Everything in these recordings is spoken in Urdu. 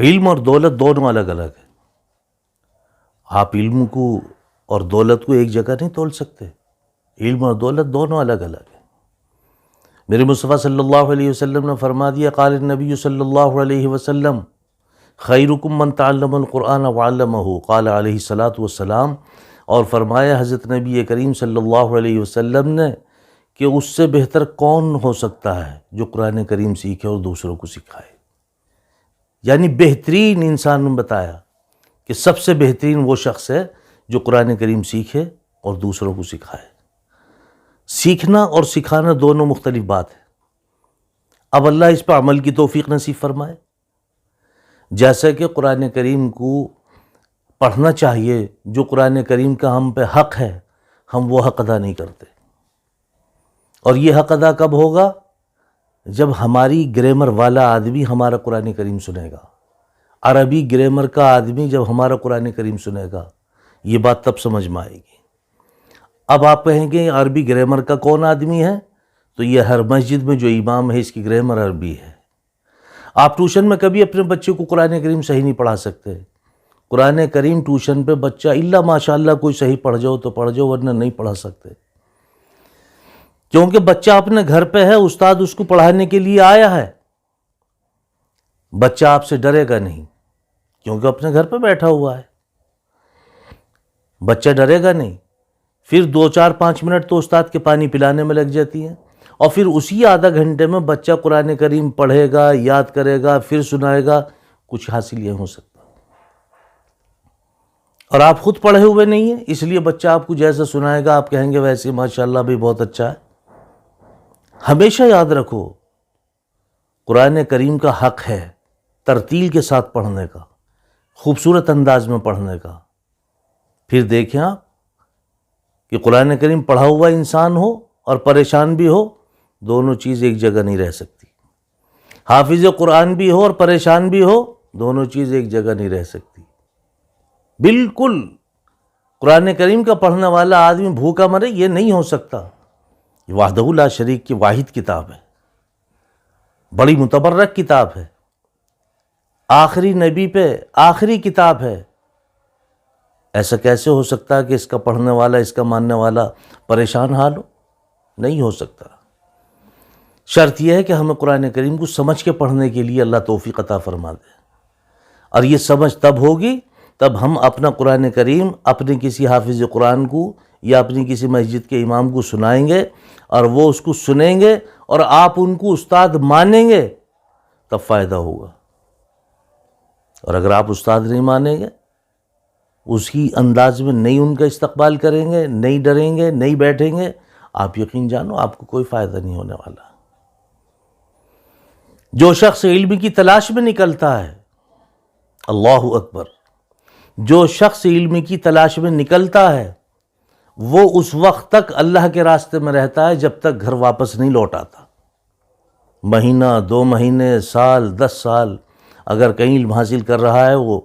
علم اور دولت دونوں الگ الگ ہیں. آپ علم کو اور دولت کو ایک جگہ نہیں تول سکتے. علم اور دولت دونوں الگ الگ ہیں. میرے مصطفیٰ صلی اللہ علیہ وسلم نے فرما دیا، قال النبی صلی اللہ علیہ وسلم خیرکم من تعلم القرآن وعلمہ، قال علیہ الصلاۃ والسلام، اور فرمایا حضرت نبی کریم صلی اللہ علیہ وسلم نے کہ اس سے بہتر کون ہو سکتا ہے جو قرآن کریم سیکھے اور دوسروں کو سکھائے. یعنی بہترین انسان نے بتایا کہ سب سے بہترین وہ شخص ہے جو قرآن کریم سیکھے اور دوسروں کو سکھائے. سیکھنا اور سکھانا دونوں مختلف بات ہے. اب اللہ اس پہ عمل کی توفیق نصیب فرمائے. جیسا کہ قرآن کریم کو پڑھنا چاہیے، جو قرآن کریم کا ہم پہ حق ہے، ہم وہ حق ادا نہیں کرتے. اور یہ حق ادا کب ہوگا؟ جب ہماری گرامر والا آدمی ہمارا قرآن کریم سنے گا، عربی گرامر کا آدمی جب ہمارا قرآن کریم سنے گا، یہ بات تب سمجھ میں آئے گی. اب آپ کہیں گے عربی گرامر کا کون آدمی ہے؟ تو یہ ہر مسجد میں جو امام ہے اس کی گرامر عربی ہے. آپ ٹیوشن میں کبھی اپنے بچے کو قرآن کریم صحیح نہیں پڑھا سکتے. قرآن کریم ٹیوشن پہ بچہ الا ماشاءاللہ کوئی صحیح پڑھ جاؤ تو پڑھ جاؤ، ورنہ نہیں پڑھا سکتے. کیونکہ بچہ اپنے گھر پہ ہے، استاد اس کو پڑھانے کے لیے آیا ہے. بچہ آپ سے ڈرے گا نہیں، کیونکہ اپنے گھر پہ بیٹھا ہوا ہے. بچہ ڈرے گا نہیں. پھر 2-4-5 منٹ تو استاد کے پانی پلانے میں لگ جاتی ہیں، اور پھر اسی آدھا گھنٹے میں بچہ قرآن کریم پڑھے گا، یاد کرے گا، پھر سنائے گا. کچھ حاصل یہ ہو سکتا. اور آپ خود پڑھے ہوئے نہیں ہیں، اس لیے بچہ آپ کو جیسا سنائے گا آپ کہیں گے ویسے ماشاءاللہ بھی بہت اچھا ہے. ہمیشہ یاد رکھو قرآن کریم کا حق ہے ترتیل کے ساتھ پڑھنے کا، خوبصورت انداز میں پڑھنے کا. پھر دیکھیں آپ کہ قرآن کریم پڑھا ہوا انسان ہو اور پریشان بھی ہو، دونوں چیز ایک جگہ نہیں رہ سکتی. حافظ قرآن بھی ہو اور پریشان بھی ہو، دونوں چیز ایک جگہ نہیں رہ سکتی. بالکل قرآن کریم کا پڑھنے والا آدمی بھوکا مرے یہ نہیں ہو سکتا. یہ وحدہ لا شریک کی واحد کتاب ہے، بڑی متبرک کتاب ہے، آخری نبی پہ آخری کتاب ہے. ایسا کیسے ہو سکتا ہے کہ اس کا پڑھنے والا، اس کا ماننے والا پریشان حال ہو؟ نہیں ہو سکتا. شرط یہ ہے کہ ہمیں قرآن کریم کو سمجھ کے پڑھنے کے لیے اللہ توفیق عطا فرما دے. اور یہ سمجھ تب ہوگی تب ہم اپنا قرآن کریم اپنے کسی حافظ قرآن کو یا اپنی کسی مسجد کے امام کو سنائیں گے، اور وہ اس کو سنیں گے اور آپ ان کو استاد مانیں گے، تب فائدہ ہوگا. اور اگر آپ استاد نہیں مانیں گے، اسی انداز میں نہیں ان کا استقبال کریں گے، نہیں ڈریں گے، نہیں بیٹھیں گے، آپ یقین جانو آپ کو کوئی فائدہ نہیں ہونے والا. جو شخص علم کی تلاش میں نکلتا ہے، اللہ اکبر، جو شخص علم کی تلاش میں نکلتا ہے وہ اس وقت تک اللہ کے راستے میں رہتا ہے جب تک گھر واپس نہیں لوٹ آتا. مہینہ، 2 مہینے، سال، 10 سال اگر کہیں علم حاصل کر رہا ہے، وہ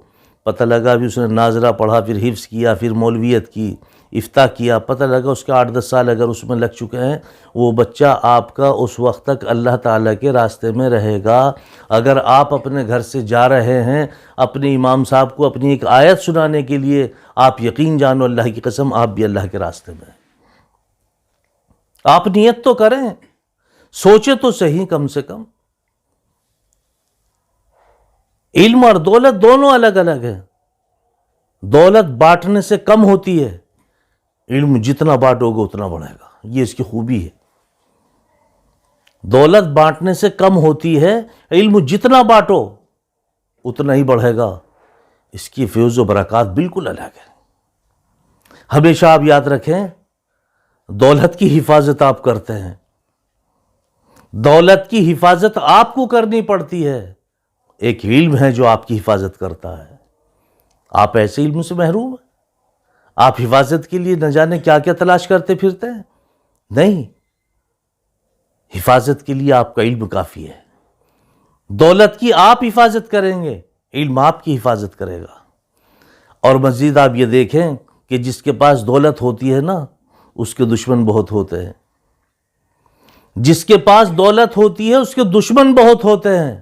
پتہ لگا بھی اس نے ناظرہ پڑھا، پھر حفظ کیا، پھر مولویت کی، افتاء کیا، پتہ لگا اس کے 8-10 سال اگر اس میں لگ چکے ہیں، وہ بچہ آپ کا اس وقت تک اللہ تعالیٰ کے راستے میں رہے گا. اگر آپ اپنے گھر سے جا رہے ہیں اپنے امام صاحب کو اپنی ایک آیت سنانے کے لیے، آپ یقین جانو اللہ کی قسم آپ بھی اللہ کے راستے میں ہیں. آپ نیت تو کریں، سوچے تو صحیح کم سے کم. علم اور دولت دونوں الگ الگ ہیں. دولت بانٹنے سے کم ہوتی ہے، علم جتنا بانٹو گے اتنا بڑھے گا، یہ اس کی خوبی ہے. دولت بانٹنے سے کم ہوتی ہے، علم جتنا بانٹو اتنا ہی بڑھے گا. اس کی فیض و برکات بالکل الگ ہے. ہمیشہ آپ یاد رکھیں دولت کی حفاظت آپ کرتے ہیں، دولت کی حفاظت آپ کو کرنی پڑتی ہے. ایک علم ہے جو آپ کی حفاظت کرتا ہے. آپ ایسے علم سے محروم ہیں، آپ حفاظت کے لیے نہ جانے کیا کیا تلاش کرتے پھرتے ہیں. نہیں، حفاظت کے لیے آپ کا علم کافی ہے. دولت کی آپ حفاظت کریں گے، علم آپ کی حفاظت کرے گا. اور مزید آپ یہ دیکھیں کہ جس کے پاس دولت ہوتی ہے نا، اس کے دشمن بہت ہوتے ہیں. جس کے پاس دولت ہوتی ہے اس کے دشمن بہت ہوتے ہیں.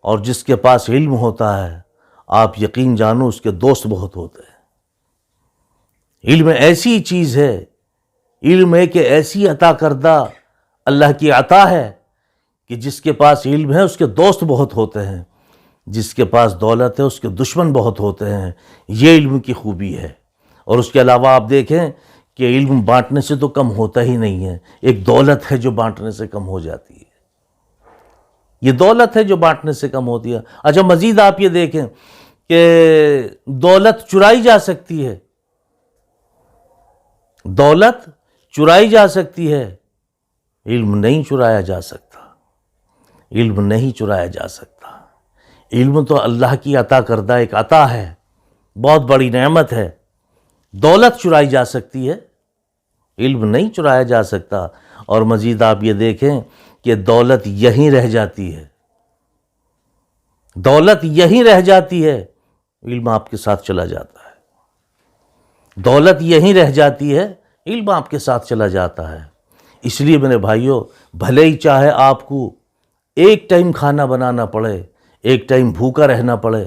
اور جس کے پاس علم ہوتا ہے آپ یقین جانو اس کے دوست بہت ہوتے ہیں۔ علم ایسی چیز ہے، علم ایک ایسی عطا کردہ اللہ کی عطا ہے کہ جس کے پاس علم ہے اس کے دوست بہت ہوتے ہیں، جس کے پاس دولت ہے اس کے دشمن بہت ہوتے ہیں۔ یہ علم کی خوبی ہے۔ اور اس کے علاوہ آپ دیکھیں کہ علم بانٹنے سے تو کم ہوتا ہی نہیں ہے، ایک دولت ہے جو بانٹنے سے کم ہو جاتی ہے۔ یہ دولت ہے جو بانٹنے سے کم ہوتی ہے۔ اچھا مزید آپ یہ دیکھیں کہ دولت چرائی جا سکتی ہے، دولت چرائی جا سکتی ہے، علم نہیں چرایا جا سکتا، علم نہیں چرایا جا سکتا۔ علم تو اللہ کی عطا کردہ ایک عطا ہے، بہت بڑی نعمت ہے۔ دولت چرائی جا سکتی ہے، علم نہیں چرایا جا سکتا۔ اور مزید آپ یہ دیکھیں کہ دولت یہیں رہ جاتی ہے، دولت یہیں رہ جاتی ہے، علم آپ کے ساتھ چلا جاتا ہے۔ دولت یہیں رہ جاتی ہے، علم آپ کے ساتھ چلا جاتا ہے۔ اس لیے میرے بھائیوں، بھلے ہی چاہے آپ کو ایک ٹائم کھانا بنانا پڑے، ایک ٹائم بھوکا رہنا پڑے،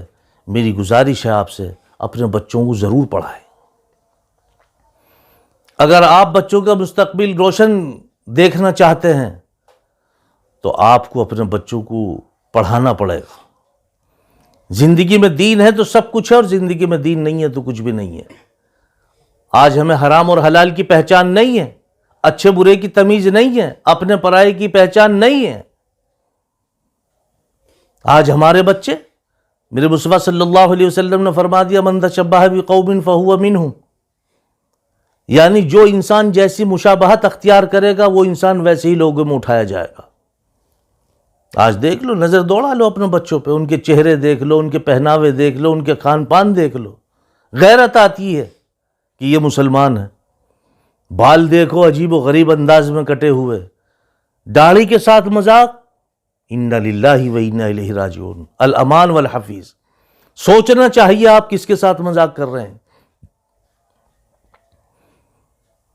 میری گزارش ہے آپ سے اپنے بچوں کو ضرور پڑھائیں۔ اگر آپ بچوں کا مستقبل روشن دیکھنا چاہتے ہیں تو آپ کو اپنے بچوں کو پڑھانا پڑے گا۔ زندگی میں دین ہے تو سب کچھ ہے، اور زندگی میں دین نہیں ہے تو کچھ بھی نہیں ہے۔ آج ہمیں حرام اور حلال کی پہچان نہیں ہے، اچھے برے کی تمیز نہیں ہے، اپنے پرائے کی پہچان نہیں ہے۔ آج ہمارے بچے، میرے مصطفیٰ صلی اللہ علیہ وسلم نے فرما دیا من تشبہ بقوم فہو منہم، یعنی جو انسان جیسی مشابہت اختیار کرے گا وہ انسان ویسے ہی لوگوں میں اٹھایا جائے گا۔ آج دیکھ لو، نظر دوڑا لو اپنے بچوں پہ، ان کے چہرے دیکھ لو، ان کے پہناوے دیکھ لو، ان کے کھان پان دیکھ لو، غیرت آتی ہے کہ یہ مسلمان ہے۔ بال دیکھو عجیب و غریب انداز میں کٹے ہوئے، داڑھی کے ساتھ مذاق، انا للہ و انا الیہ راجعون، الامان والحفیظ۔ سوچنا چاہیے آپ کس کے ساتھ مذاق کر رہے ہیں۔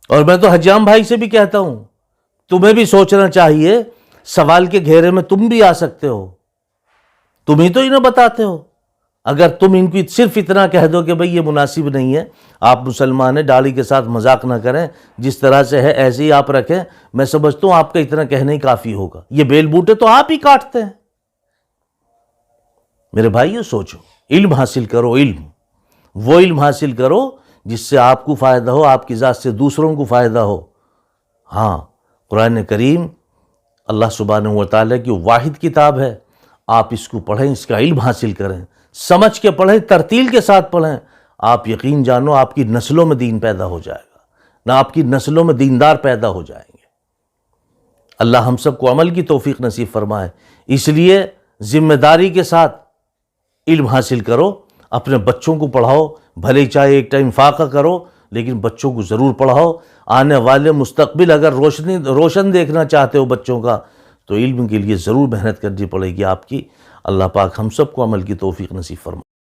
اور میں تو حجام بھائی سے بھی کہتا ہوں، تمہیں بھی سوچنا چاہیے، سوال کے گھیرے میں تم بھی آ سکتے ہو، تم ہی تو انہیں بتاتے ہو۔ اگر تم ان کو صرف اتنا کہہ دو کہ بھئی یہ مناسب نہیں ہے، آپ مسلمان ہیں، داڑھی کے ساتھ مذاق نہ کریں، جس طرح سے ہے ایسے ہی آپ رکھیں، میں سمجھتا ہوں آپ کا اتنا کہنا ہی کافی ہوگا۔ یہ بیل بوٹے تو آپ ہی کاٹتے ہیں۔ میرے بھائیو سوچو، علم حاصل کرو، علم، وہ علم حاصل کرو جس سے آپ کو فائدہ ہو، آپ کی ذات سے دوسروں کو فائدہ ہو۔ ہاں، قرآن کریم اللہ سبحانہ وتعالی کی واحد کتاب ہے، آپ اس کو پڑھیں، اس کا علم حاصل کریں، سمجھ کے پڑھیں، ترتیل کے ساتھ پڑھیں۔ آپ یقین جانو آپ کی نسلوں میں دین پیدا ہو جائے گا، نہ آپ کی نسلوں میں دیندار پیدا ہو جائیں گے۔ اللہ ہم سب کو عمل کی توفیق نصیب فرمائے۔ اس لیے ذمہ داری کے ساتھ علم حاصل کرو، اپنے بچوں کو پڑھاؤ، بھلے چاہے ایک ٹائم فاقہ کرو لیکن بچوں کو ضرور پڑھاؤ۔ آنے والے مستقبل اگر روشن دیکھنا چاہتے ہو بچوں کا تو علم کے لیے ضرور محنت کرنی پڑے گی آپ کی۔ اللہ پاک ہم سب کو عمل کی توفیق نصیب فرمائے۔